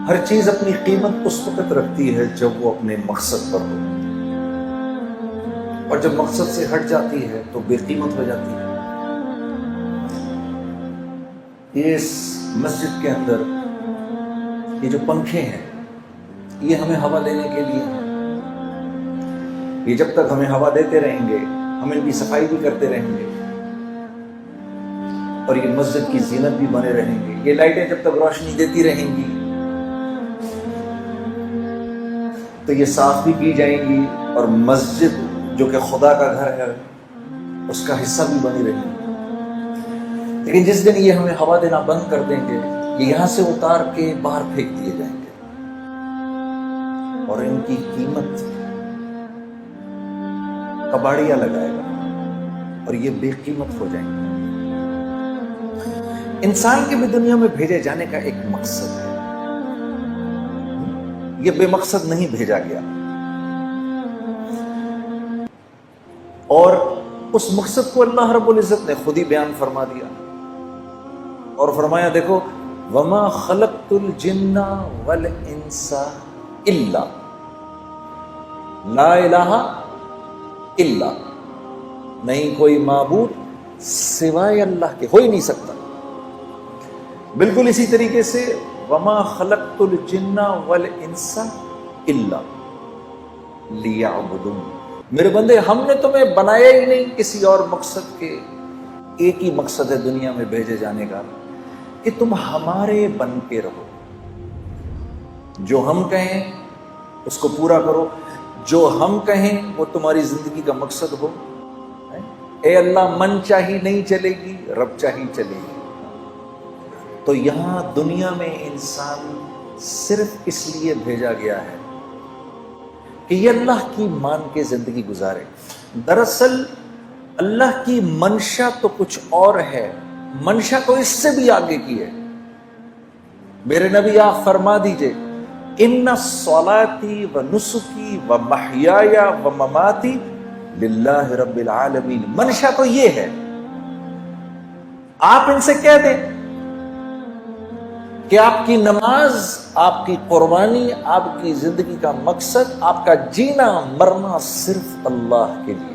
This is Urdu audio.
ہر چیز اپنی قیمت اس وقت رکھتی ہے جب وہ اپنے مقصد پر ہو، اور جب مقصد سے ہٹ جاتی ہے تو بے قیمت ہو جاتی ہے۔ اس مسجد کے اندر یہ جو پنکھے ہیں یہ ہمیں ہوا دینے کے لیے ہیں۔ یہ جب تک ہمیں ہوا دیتے رہیں گے ہم ان کی صفائی بھی کرتے رہیں گے اور یہ مسجد کی زینت بھی بنے رہیں گے۔ یہ لائٹیں جب تک روشنی دیتی رہیں گی تو یہ صاف بھی کی جائیں گی، اور مسجد جو کہ خدا کا گھر ہے اس کا حصہ بھی بنی رہے گی۔ لیکن جس دن یہ ہمیں ہوا دینا بند کر دیں گے، یہ یہاں سے اتار کے باہر پھینک دیے جائیں گے، اور ان کی قیمت کباڑیا لگائے گا اور یہ بے قیمت ہو جائیں گے۔ انسان کے بھی دنیا میں بھیجے جانے کا ایک مقصد ہے، یہ بے مقصد نہیں بھیجا گیا، اور اس مقصد کو اللہ رب العزت نے خود ہی بیان فرما دیا اور فرمایا، دیکھو وَمَا خَلَقْتُ الْجِنَّ وَالْإِنسَ إِلَّا، لا الہ الا، نہیں کوئی معبود سوائے اللہ کے، ہو ہی نہیں سکتا۔ بالکل اسی طریقے سے وَمَا خَلَقْتُ الْجِنَّ وَالْإِنسَ إِلَّا لِيَعْبُدُونِ، میرے بندے ہم نے تمہیں بنایا ہی نہیں کسی اور مقصد کے، ایک ہی مقصد ہے دنیا میں بھیجے جانے کا کہ تم ہمارے بن کے رہو، جو ہم کہیں اس کو پورا کرو، جو ہم کہیں وہ تمہاری زندگی کا مقصد ہو۔ اے اللہ من چاہی نہیں چلے گی، رب چاہی چلے گی۔ تو یہاں دنیا میں انسان صرف اس لیے بھیجا گیا ہے کہ یہ اللہ کی مان کے زندگی گزارے۔ دراصل اللہ کی منشا تو کچھ اور ہے، منشا تو اس سے بھی آگے کی ہے۔ میرے نبی آپ فرما دیجئے، ان صلاتی و نسکی و محیای و مماتی للہ رب العالمین، منشا تو یہ ہے۔ آپ ان سے کہہ دیں کہ آپ کی نماز، آپ کی قربانی، آپ کی زندگی کا مقصد، آپ کا جینا مرنا صرف اللہ کے لیے۔